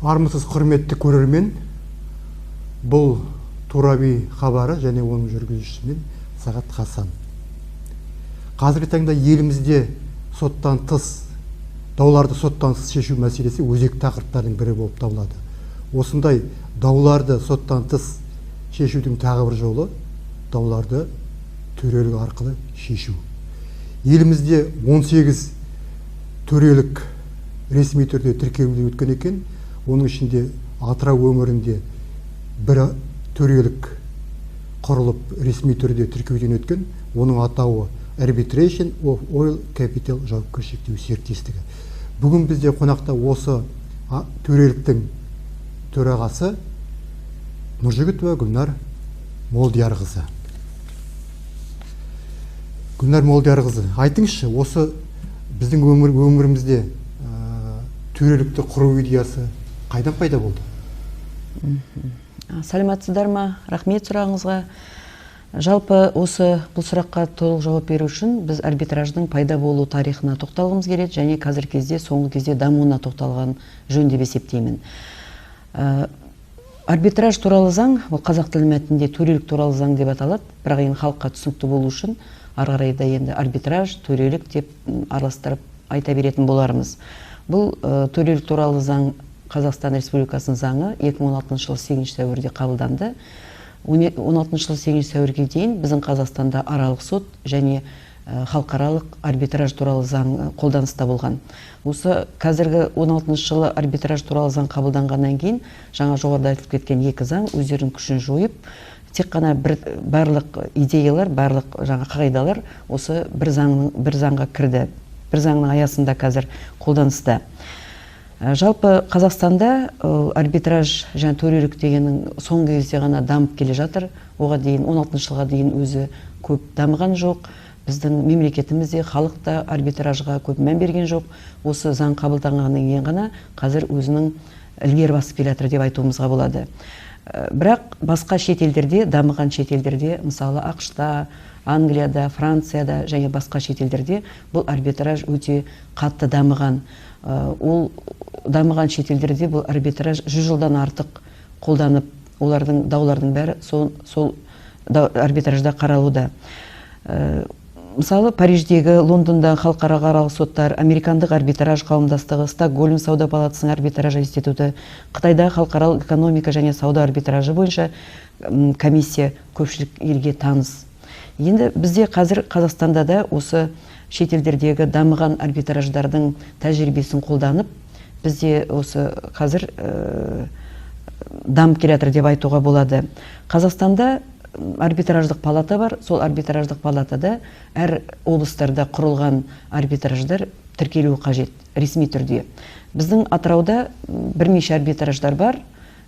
Армысыз құрметті көрермен, бұл Тураби хабары және оның жүргізушісімен Сағат Хасан. Қазіргі таңда елімізде соттан тыс, дауларды соттан тыс шешу мәселесі өзекті тақырыптардың бірі болып табылады. Осындай дауларды соттан тыс шешудің тағы бір жолы дауларды төрелік арқылы шешу. Елімізде 18 төрелік ресми түрде тіркеуде өткен екен. Оның ішінде Атырау өңірінде бір төрелік құрылып ресми түрде тіркеуден өткен. Оның атауы Arbitration of Oil Capital жауапкершілігі шектеулі серіктестігі. Бүгін бізде қонақта осы төреліктің төрағасы Нұржігітова Гүлнар Молдиярқызы. Гүлнар Молдиярқызы, айтыңызшы, осы біздің өмірімізде төрелікті құру идеясы қайдан пайда болды? Сәлеметсіздер ме? Рахмет сұрағыңызға. Жалпы осы бұл сұраққа толық жауап беру үшін біз арбитраждың пайда болу тарихына тоқталғымыз келеді және қазір кезде соңғы кезде дамуына тоқталған жөн деп есептеймін. Арбитраж туралы заң, ол қазақ тілі мәтінінде төрелік туралы заң деп аталады, бірақ енді халыққа түсінікті болу үшін ары қарай да енді арбитраж, төрелік деп араластырып айта беретін болармыз. Бұл төрелік туралы заң Қазақстан Республикасының заңы 2016 жылы 8 сәуірде қабылданды. 16 жылы 8 сәуірге дейін біздің Қазақстанда аралық сот және халықаралық арбитраж туралы заң қолданыста болған. Осы қазіргі 16 жылы арбитраж туралы заң қабылданғаннан кейін жаңа жоғарыда айтылып кеткен екі заң өздерінің күшін жойып, тек қана барлық идеялар, барлық жаңа қағидалар осы бір заңға кірді. Бір заңның аясында қазір қолданыста. Жалпы Қазақстанда арбитраж және төрелік дегеннің соңғы кезде ғана дамып келе жатыр. Оған дейін 16 жылға дейін өзі көп дамыған жоқ. Біздің мемлекетімізде халық та арбитражға көп мән берген жоқ. Осы заң қабылданғаннан кейін ғана қазір өзінің ілгері басып келе жатыр деп айтуымызға болады. Бірақ басқа шетелдерде, дамыған шетелдерде, мысалы ақш-та, Англияда, Францияда және басқа шетелдерде бұл арбитраж өте қатты дамыған. Ол дамыған шетелдерде бұл арбитраж 100 жылдан артық қолданып, олардың даулардың бәрі сол арбитражда қаралуда. Мысалы, Париждегі, Лондонда халықаралық соттар, Американдық арбитраж қауымдастығы, Стокгольм сауда палатасының арбитраж институты, Қытайда халықаралық экономика және сауда арбитражы бойынша комиссия көпшілік елге таныс. Енді бізде қазір Қазақстанда да осы шетелдердегі дамыған арбитраждардың тәжірибесін қолданып, бізде осы қазір дамып келе жатыр деп айтуға болады. Қазақстанда арбитраждық палата бар, сол арбитраждық палатада әр облыстарда құрылған арбитраждар тіркелуі қажет, ресми түрде. Біздің Атырауда бірнеше арбитраждар бар,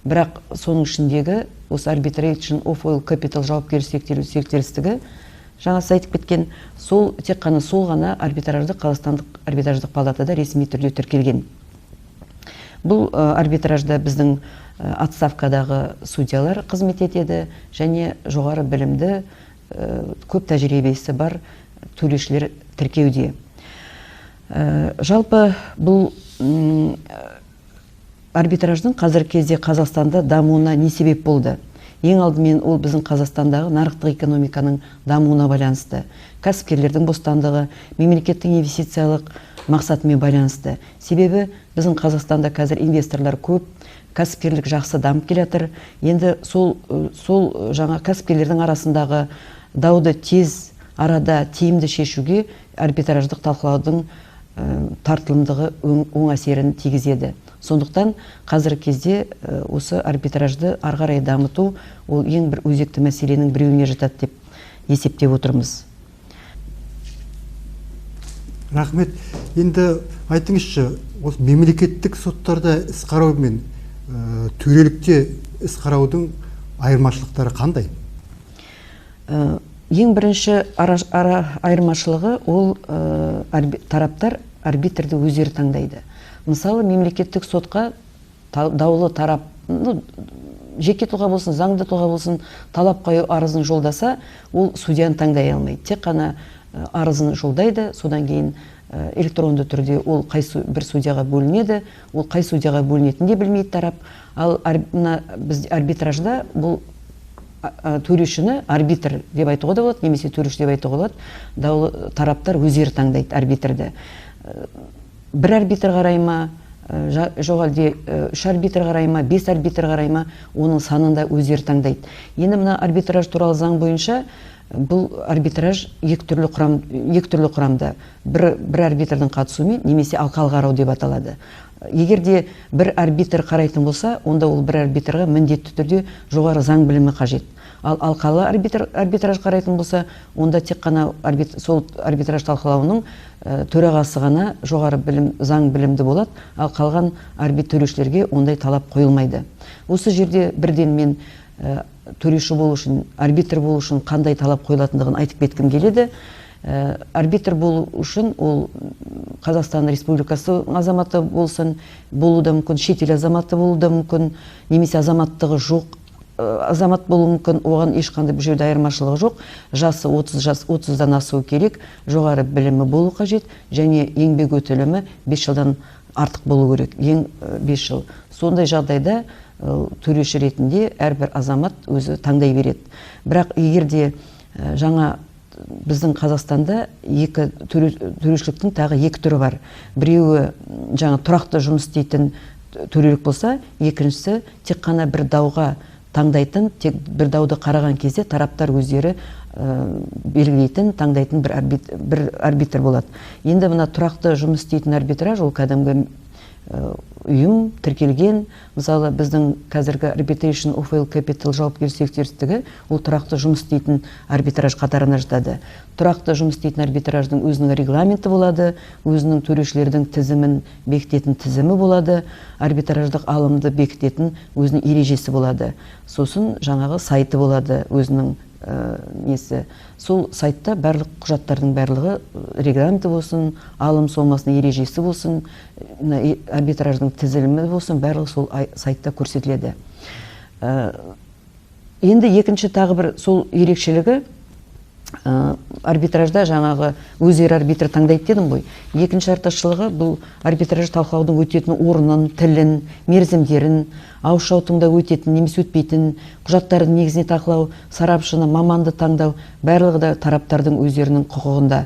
бірақ соның ішіндегі осы Arbitration of Oil Capital жауапкершілігі шектеулі серіктестігі жаңа айтып кеткен, тек қана сол ғана арбитраждық Қазақстандық арбитраждық палатада ресми түрде тіркелген. Бұл арбитражда біздің отставкадағы судьялар қызмет етеді және жоғары білімді, көп тәжірибесі бар төрешілер тіркеуде. Жалпы бұл арбитраждың қазіргі кезде Қазақстанда дамуына не себеп болды? Ең алдымен ол біздің Қазақстандағы нарықтық экономиканың дамуына байланысты, кәсіпкерлердің бостандығы, мемлекеттің инвестициялық мақсатымен байланысты. Себебі біздің Қазақстанда қазір инвесторлар көп, кәсіпкерлік жақсы дамып келе жатыр. Енді сол жаңа кәсіпкерлердің арасындағы дауды тез арада тиімді шешуге арбитраждық талқылаудың тартылымдығы оң әсерін тигізеді. Сондықтан қазіргі кезде осы арбитражды ары қарай дамыту ол ең бір өзекті мәселенің біреуіне жатады деп есептеп отырмыз. Рахмет. Енді айтыңызшы, осы мемлекеттік соттарда іс қарау мен төрелікте іс қараудың айырмашылықтары қандай? Ең бірінші айырмашылығы ол тараптар арбитрді өздері таңдайды. Мысалы, мемлекеттік сотқа даулы тарап, жеке тұлға болсын, заңды тұлға болсын, талап қою арызын жолдаса, ол судьяны таңдай алмайды. Тек қана арызын жолдайды, содан кейін электронды түрде ол бір судьяға бөлінеді, ол қай судьяға бөлінетінін де білмейді тарап. Ал біз арбитражда бұл төрешіні арбитр деп айтуға да болады, немесе төреші деп айтуға болады. Даулы тараптар өздері таңдайды арбитрді. Бір арбитр қарай ма, жоқ әлде 3 арбитр қарай ма, 5 арбитр қарай ма, оның санында өздері таңдайды. Енді мына арбитраж туралы заң бойынша бұл арбитраж екі түрлі құрамда. Бір арбитрдің қатысуымен немесе алқалы қарау деп аталады. Егер де бір арбитр қарайтын болса, онда ол бір арбитрға міндетті түрде жоғары заң білімі қажет. Ал алқалы арбитраж қарайтын болса, онда тек қана сол арбитраж талқылауының төрағасы ғана жоғары заң білімді болады, ал қалған төрешілерге ондай талап қойылмайды. Осы жерде бірден мен төреші болу үшін, арбитр болу үшін қандай талап қойылатындығын айтып кеткім келеді. Арбитр болу үшін ол Қазақстан Республикасы азаматы болуы да мүмкін, шетел азаматы болуы да мүмкін, немесе азаматтығы жоқ азамат болуы мүмкін, оған ешқандай бұл жерде айырмашылығы жоқ. Жасы 30-дан асуы керек, жоғары білімі болу қажет, және еңбек өтілімі 5 жылдан артық болу керек, ең 5 жыл. Сондай жағдайда төреші ретінде әрбір азамат өзі таңдай береді. Бірақ егер де жаңа біздің Қазақстанда төрешіліктің тағы екі түрі бар. Біреуі жаңа тұрақты жұмыс істейтін төрелік болса, екіншісі тек қана бір дауға таңдайтын, тек бір дауды қараған кезде тараптар өздері белгілейтін, таңдайтын бір арбитр болады. Енді мына тұрақты жұмыс істейтін арбитраж, ол кәдімгі ұйым, тіркелген, мысалы біздің қазіргі Arbitration of Well Capital жауапкершілігі серіктестігі, ол тұрақты жұмыс істейтін арбитраж қатарына жатады. Тұрақты жұмыс істейтін арбитраждың өзінің регламенті болады, өзінің төрешілердің тізімін бекітетін тізімі болады, арбитраждық алымды бекітетін өзінің ережесі болады. Сосын жаңағы сайты болады, өзінің несі. Сол сайтта барлық құжаттардың барлығы, регламенті болсын, алым сомасының ережесі болсын, арбитраждың тізілімі болсын, барлығы сол сайтта көрсетіледі. Енді екінші тағы бір сол ерекшелігі, арбитражда жаңағы өздері арбитр таңдайды дедім ғой. Екінші артықшылығы бұл арбитраж талқылаудың өтетін орнын, тілін, мерзімдерін, ауызша сотында өтетін немесе өтпейтін, құжаттардың негізіне талқылау, сарапшыны, маманды таңдау, барлығы да тараптардың өздерінің құқығында.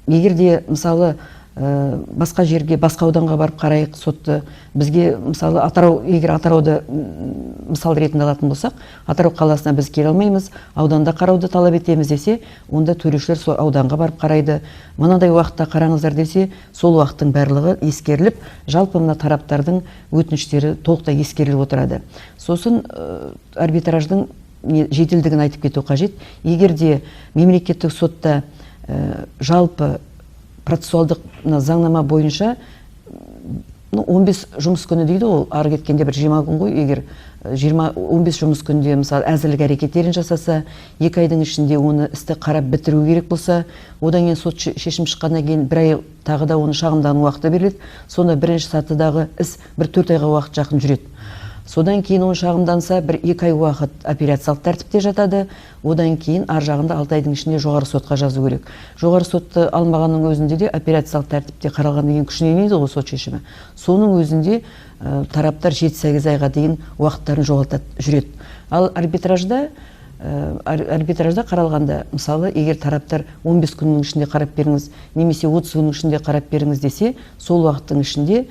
Егер де мысалы басқа жерге, басқа ауданға барып қарайық сотты, бізге мысалы егер Атырауды мысал ретінде алатын болсақ, Атырау қаласына біз келе алмаймыз, ауданда қарауды талап етеміз десе, онда төрешілер сол ауданға барып қарайды. Мынандай уақытта қараңыздар десе, сол уақыттың барлығы ескеріліп, жалпы мына тараптардың өтініштері толықтай ескеріліп отырады. Сосын арбитраждың жеделдігін айтып кету қажет. Егер де мемлекеттік сотта жалпы процессуалдық заңнама бойынша 15 жұмыс күні дейді, ол ары кеткенде бір 20 күн ғой, егер 15 жұмыс күнде мысалы әзірлік әрекеттерін жасаса, 2 айдың ішінде оны істі қарап бітіру керек болса, одан кейін сот шешім шыққаннан кейін 1 ай тағы да оны шағымдану уақыты беріледі. Сонда бірінші сатыдағы іс 1-4 айға уақыт жақын жүреді. Содан кейін оны шағымданса, 1-2 ай уақыт апелляциялық тәртіпте жатады. Одан кейін ар жағында 6 айдың ішінде жоғары сотқа жазу керек. Жоғары сотты алмағанның өзінде де апелляциялық тәртіпте қаралғаннан кейін күшіне енеді ғой сот шешімі. Соның өзінде тараптар 7-8 айға дейін уақыттарын жоғалтып жүреді. Ал арбитражда қаралғанда, мысалы, егер тараптар 15 күннің ішінде қарап беріңіз, немесе 30 күннің ішінде қарап беріңіз десе, сол уақыттың ішінде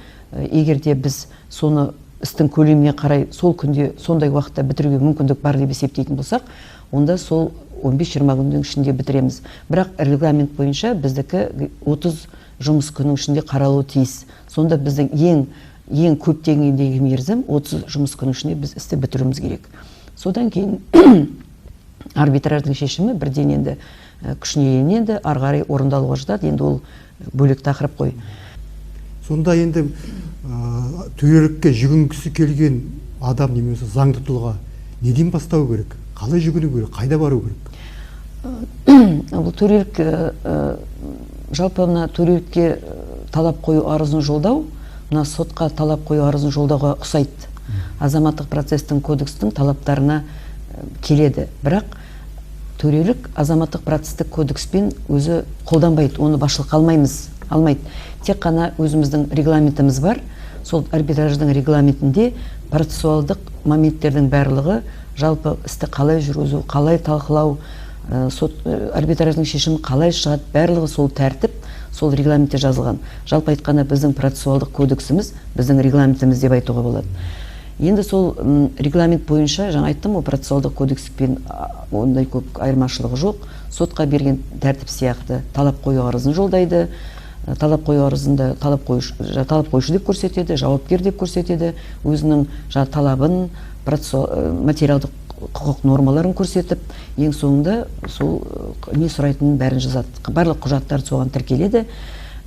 егер де біз соны істің көлеміне қарай сол күнде сондай уақытта бітіруге мүмкіндік бар деп есептейтін болсақ, онда сол 15-20 күннің ішінде бітіреміз. Бірақ регламент бойынша біздікі 30 жұмыс күннің ішінде қаралуы тиіс. Сонда біздің ең көп деңгейдегі мерзім 30 жұмыс күннің ішінде біз істі бітіруіміз керек. Содан кейін арбитраждың шешімі бірден енді күшіне енеді, ары қарай орындалуға жатады. Енді ол бөлек тақырып қой. Сонда енді төрелікке жүгінгісі келген адам немесе заңды тұлға неден бастау керек? Қалай жүгіну керек? Қайда бару керек? Бұл төрелік, жалпы мына төрелікке талап қою арызын жолдау, мына сотқа талап қою арызын жолдауға ұқсайды. Азаматтық процестің кодекстің талаптарына келеді. Бірақ төрелік азаматтық процестік кодекспен өзі қолданбайды, оны басшылыққа алмайды. Тек қана өзіміздің регламентіміз бар. Сол арбитраждың регламентінде процессуалдық моменттердің барлығы, жалпы істі қалай жүргізу, қалай талқылау, арбитраждың шешімі қалай шығады, барлығы сол тәртіп, сол регламентте жазылған. Жалпы айтқанда біздің процессуалдық кодексіміз біздің регламентіміз деп айтуға болады. Енді сол регламент бойынша, жаңа айттым, процессуалдық кодекспен ондай көп айырмашылығы жоқ. Сотқа берген тәртіп сияқты талап қою арызын жолдайды. Талап қою арызында талап қойшы деп көрсетеді, жауапкер деп көрсетеді, өзінің талабын, материалдық құқық нормаларын көрсетіп, ең соңында сол не сұрайтынын бәрін жазады. Барлық құжаттар соған тіркеледі.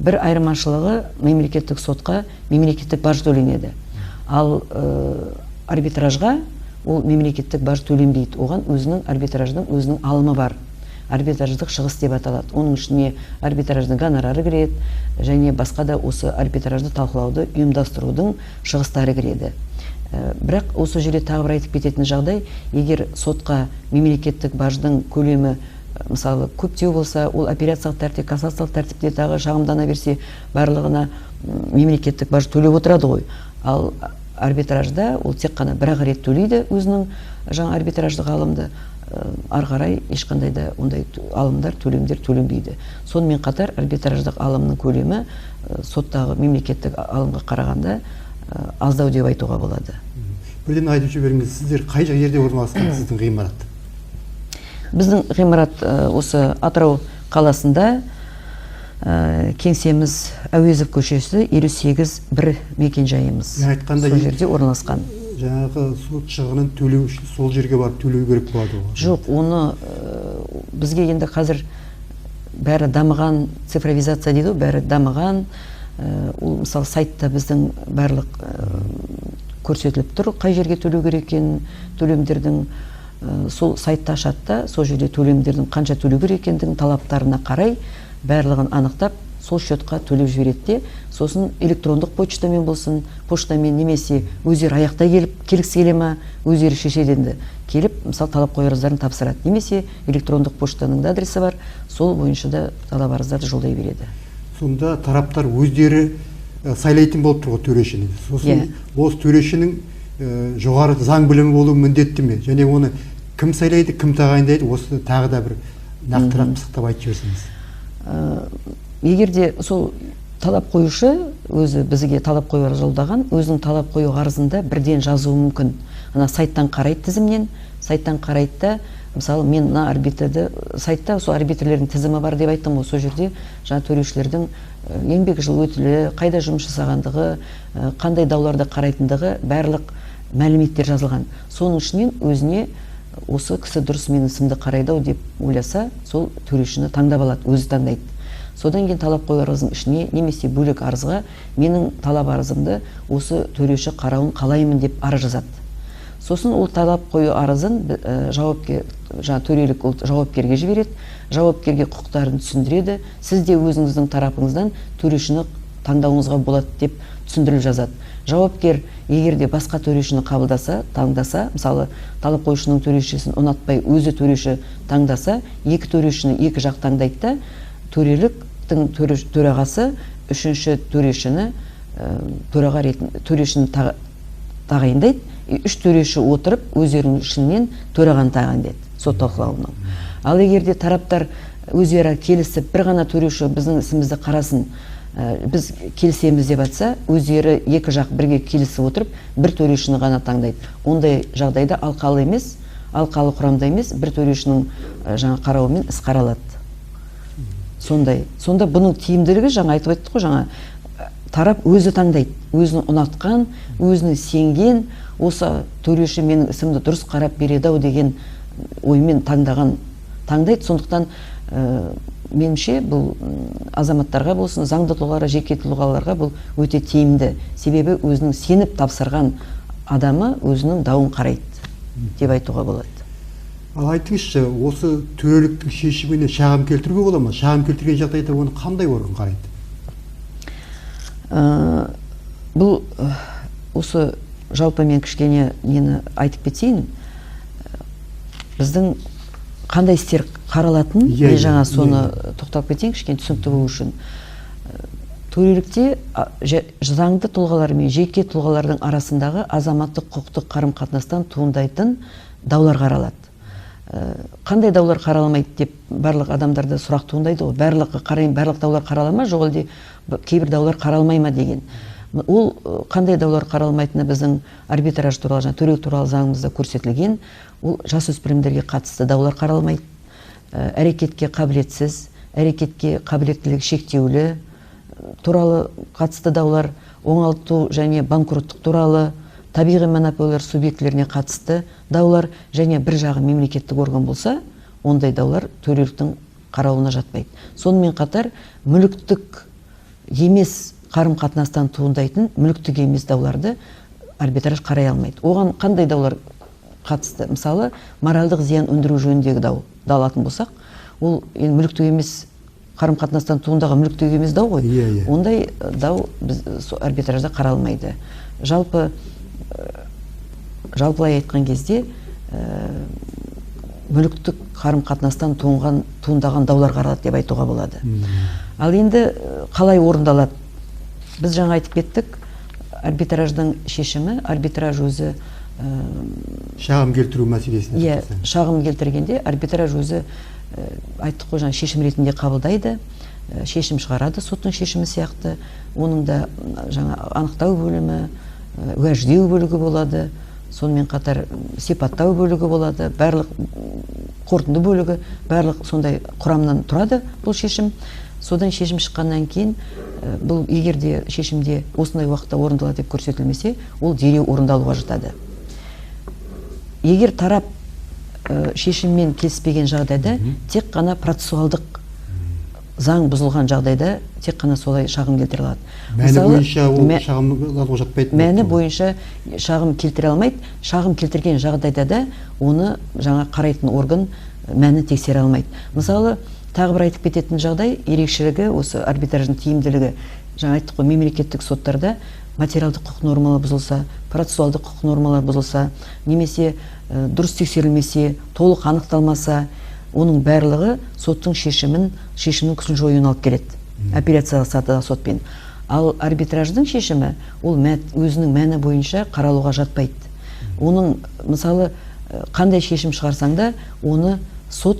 Бір айырмашылығы, мемлекеттік сотқа мемлекеттік баж төленеді. Ал арбитражға ол мемлекеттік баж төленбейді. Оған арбитраждың өзінің алымы бар. Арбитраждық шығыс деп аталады. Оның ішіне арбитраждың гонорары кіреді, және басқа да осы арбитражды талқылауды ұйымдастырудың шығыстары кіреді. Бірақ осы жерде тағы бір айтып кететін жағдай, егер сотқа мемлекеттік баждың көлемі мысалы көптеу болса, ол апелляциялық тәртіп, кассациялық тәртіпте тағы шағымдана берсе, барлығына мемлекеттік баж төлеп отырады ғой. Ал арбитражда ол тек қана бір-ақ рет төлейді өзінің жаңа арбитраждық алымды. Ары қарай ешқандай да ондай алымдар, төлемдер төленбейді. Сонымен қатар арбитраждық алымның көлемі соттағы мемлекеттік алымға қарағанда аздау деп айтуға болады. Бірден айтып жіберіңіз, сіздер қай жерде орналасқан сіздің ғимарат? Біздің ғимарат осы Атырау қаласында, кеңсеміз Әуезов көшесі 58-1 мекенжайымыз. Сол жерде орналасқан. Жаңағы сот шығынын төлеу үшін сол жерге барып төлеу керек болады ғой? Жоқ, оны бізге енді қазір бәрі дамыған, цифровизация дейді, бәрі дамыған. Ол мысалы сайтта біздің барлық көрсетіліп тұр, қай жерге төлеу керек екенін, төлемдердің сол сайтта ашады да, сол жерде төлемдердің қанша төлеу керек екендігін талаптарына қарай барлығын анықтап, сол счетқа төлеп жібереді де, сосын электрондық почтамен болсын, поштамен немесе өздері аяқта келгісі келе ма, өздері шешеді енді. Келіп, мысалы талап қою арыздарын тапсырады, немесе электрондық поштаның да адресі бар, сол бойынша да талап арыздарды жолдай береді. Сонда тараптар өздері сайлайтын болып тұр ғой төрешіні. Сосын осы төрешінің жоғары заң білімі болуы міндетті ме? Және оны кім сайлайды, кім тағайындайды? Осы тағы да бір нақтырақ пысықтап айтып жіберсеңіз. Егер де сол талап қоюшы өзі бізге талап қою арыз жолдаған, өзінің талап қою арызында бірден жазуы мүмкін. Ана сайттан қарайды тізімнен, сайттан қарайды да, мысалы мен мына арбитрді сайтта сол арбитрлердің тізімі бар деп айттым ғой, сол жерде жаңа төрешілердің еңбек жыл өтілі, қайда жұмыс жасағандығы, қандай дауларды қарайтындығы барлық мәліметтер жазылған. Соның ішінен өзіне осы кісі дұрыс менің ісімді қарайды ау деп ойласа, сол төрешіні таңдап алады, өзі таңдайды. Содан кейін талап қою арызының ішіне немесе бөлек арызға менің талап арызымды осы төреші қарауын қалаймын деп арыз жазады. Сосын ол талап қою арызын төрелік жауапкерге жібереді, жауапкерге құқықтарын түсіндіреді, сіз де өзіңіздің тарапыңыздан төрешіні таңдауыңызға болады деп түсіндіріп жазады. Жауапкер егер де басқа төрешіні таңдаса, мысалы талап қоюшының төрешісін ұнатпай өзі төреші таңдаса, екі төрешіні екі жақ таңдайды да, төреліктің төрағасы үшінші төрешіні тағайындайды. Үш төреші отырып, өздерінің ішінен төрағаны тағайындайды сот талқылауының. Ал егер де тараптар өздері келісіп, бір ғана төреші біздің ісімізді қарасын, біз келісеміз деп атса, өздері екі жақ бірге келісіп отырып, бір төрешіні ғана таңдайды. Ондай жағдайда алқалы емес, алқалы құрамда емес, бір төрешінің жаңа қарауымен іс қаралады. Сонда бұның тиімділігі жаңа айтып айттық қой, жаңа тарап өзі таңдайды, өзінің ұнатқан, өзінің сенген, осы төреші менің ісімді дұрыс қарап береді ау деген оймен таңдайды. Сондықтан меніңше бұл азаматтарға болсын, заңды тұлғаларға, жеке тұлғаларға бұл өте тиімді. Себебі өзінің сеніп тапсырған адамы өзінің дауын қарайды деп айтуға болады. Ал айтыңызшы, осы төреліктің шешіміне шағым келтіруге бола ма? Шағым келтірген жағдайда оны қандай орган қарайды? Бұл осы жалпы мен кішкене нені айтып кетейін. Біздің қандай істер қаралатын, Иә, мен иә, жаңа иә, соны тоқталып кетейін кішкене түсінікті болу үшін. Төрелікте заңды тұлғалар мен жеке тұлғалардың арасындағы азаматтық құқықтық қарым-қатынастан туындайтын даулар қаралады. Қандай даулар қараламайды деп барлық адамдарда сұрақ туындайды ғой. Барлығы қарайын, барлық даулар қаралама, жоқ әлде кейбір даулар қаралмай ма деген. Ол қандай даулар қаралмайтыны біздің арбитраж туралы, жаңа төрелік туралы заңымызда көрсетілген. Ол жасөспірімдерге қатысты даулар қаралмайды. Әрекетке қабілетсіз, әрекетке қабілеттілігі шектеулі туралы қатысты даулар, оңалту және банкроттық туралы, табиғи монополиялар субъектілеріне қатысты даулар және бір жағы мемлекеттік орган болса, ондай даулар төреліктің қарауына жатпайды. Сонымен қатар мүліктік емес қарым-қатынастан туындайтын мүліктік емес дауларды арбитраж қарай алмайды. Оған қандай даулар қатысты? Мысалы, моральдық зиян өндіру жөніндегі дау алатын болсақ, ол мүліктік емес қарым-қатынастан туындаған мүліктік емес дау ғой. Ондай дау біз арбитражда қаралмайды. Жалпылай айтқан кезде мүліктік қарым-қатынастан туындаған даулар қаралады деп айтуға болады. Ал енді қалай орындалады? Біз жаңа айтып кеттік, арбитраждың шешімі, арбитраж өзі шағым келтіру мәселесіне. Иә, шағым келтіргенде арбитраж өзі айттық қой, шешім ретінде қабылдайды, шешім шығарады, соттың шешімі сияқты. Оның да жаңа анықтау бөлімі, уәждеу бөлігі болады, сонымен қатар сипаттау бөлігі болады, барлық қорытынды бөлігі, барлық сондай құрамнан тұрады бұл шешім. Содан шешім шыққаннан кейін, бұл егерде шешімде осындай уақытта орындалады деп көрсетілмесе, ол дереу орындалуға жатады. Егер тарап шешіммен келіспеген жағдайда, тек қана процессуалдық заң бұзылған жағдайда тек қана солай шағым келтіре алады. Мәні бойынша ол шағым жатпайды. Мәні бойынша шағым келтіре алмайды. Шағым келтірген жағдайда да оны жаңа қарайтын орган мәні тексере алмайды. Мысалы, тағы бір айтып кететін жағдай, ерекшелігі осы арбитраждың тиімділігі. Жаңа айттық қой, мемлекеттік соттарда материалдық құқық нормалар бұзылса, процессуалдық құқық нормалар бұзылса, немесе дұрыс тексерілмесе, толық анықталмаса, оның барлығы соттың шешімнің күшін жоюына алып келеді. Апелляциялық сатыдағы сотпен. Ал арбитраждың шешімі ол өзінің мәні бойынша қаралуға жатпайды. Оның, мысалы, қандай шешім шығарсаң да, оны сот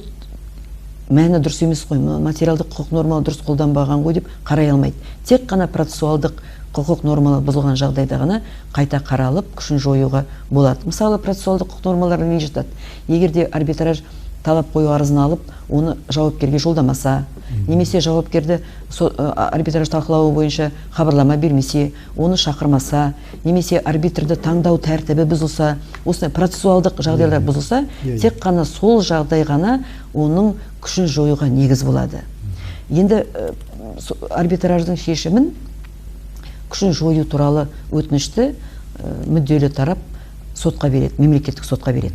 мәні дұрыс емес қой, материалдық құқық нормалы дұрыс қолданбаған ғой деп қарай алмайды. Тек қана процессуалдық құқық нормалар бұзылған жағдайда ғана қайта қаралып, күшін жоюға болады. Мысалы, процессуалдық құқық нормалары не жатады? Егерде арбитраж талап қою арызын алып, оны жауапкерге жолдамаса, немесе жауапкерді арбитраж талқылауы бойынша хабарлама бермесе, оны шақырмаса, немесе арбитрді таңдау тәртібі бұзылса, осындай процессуалдық жағдайлар бұзылса, тек қана сол жағдай ғана оның күшін жоюға негіз болады. Енді арбитраждың шешімін күшін жою туралы өтінішті мүдделі тарап сотқа береді, мемлекеттік сотқа береді.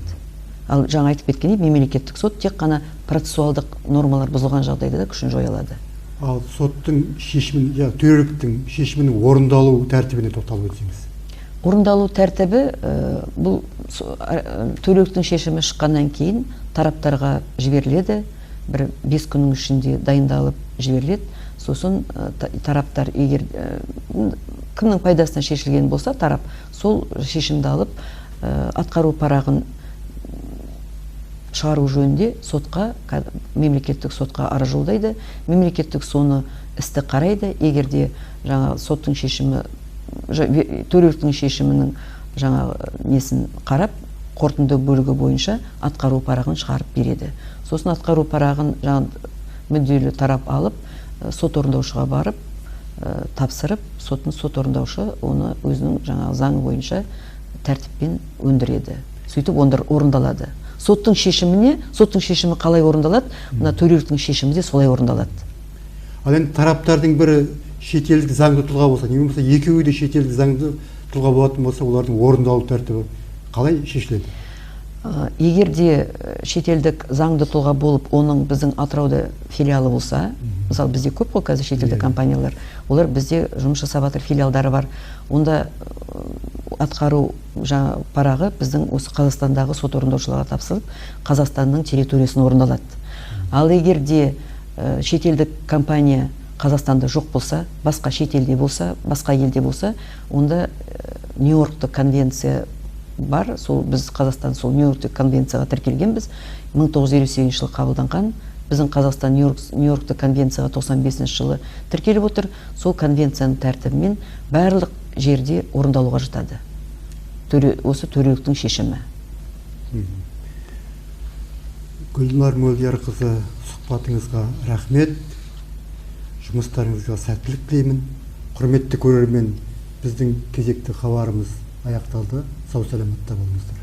Ал жаңа айтып кеткендей, мемлекеттік сот тек қана процессуалдық нормалар бұзылған жағдайда да күшін жоя алады. Ал соттың шешімін, төреліктің шешімінің орындалу тәртібіне тоқталып өтсеңіз. Орындалу тәртібі бұл төреліктің шешімі шыққаннан кейін тараптарға жіберіледі, бір 5 күннің ішінде дайындалып жіберіледі. Сосын тараптар, егер кімнің пайдасына шешілген болса, тарап сол шешімді алып атқару парағын шығару жөнінде сотқа, мемлекеттік сотқа арыз жолдайды. Мемлекеттік соны істі қарайды. Егерде жаңа соттың шешімі, төреліктің шешімінің жаңа несін қарап, қорытынды бөлігі бойынша атқару парағын шығарып береді. Сосын атқару парағын жаңа мүдделі тарап алып, сот орындаушыға барып, тапсырып, сот орындаушы оны өзінің жаңа заңы бойынша тәртіппен өндіреді. Сөйтіп орындалады. Соттың шешімі қалай орындалады? Мына төреліктің шешімі де солай орындалады. Ал енді тараптардың бірі шетелдік заңды тұлға болса, немесе екеуі де шетелдік заңды тұлға болатын болса, олардың орындалу тәртібі қалай шешіледі? Егер де шетелдік заңды тұлға болып, оның біздің Атырауда филиалы болса, мысалы бізде көп қой қазір шетелдік компаниялар, олар бізде жұмыс жасап жатыр, филиалдары бар. Онда атқару парағы біздің осы Қазақстандағы сот орындаушыларға тапсырылып, Қазақстанның территориясына орындалады. Ал егер де шетелдік компания Қазақстанда жоқ болса, басқа шетелде болса, басқа елде болса, онда Нью-Йорктық конвенция бар. Сол біз Қазақстан сол Нью-Йорктық конвенцияға тіркелгенбіз. 1958 жылы қабылданған. Біздің Қазақстан Нью-Йорктық конвенцияға 95 жылы тіркеліп отыр. Сол конвенцияның тәртібімен барлық жерде орындалуға жатады. Осы төреліктің шешімі. Гүлнар Молдиярқызы, сұхбатыңызға рахмет. Жұмыстарыңызға сәттілік тілеймін. Құрметті көрермен, біздің кезекті хабарымыз аяқталды. Сау саламатта болыңыздар.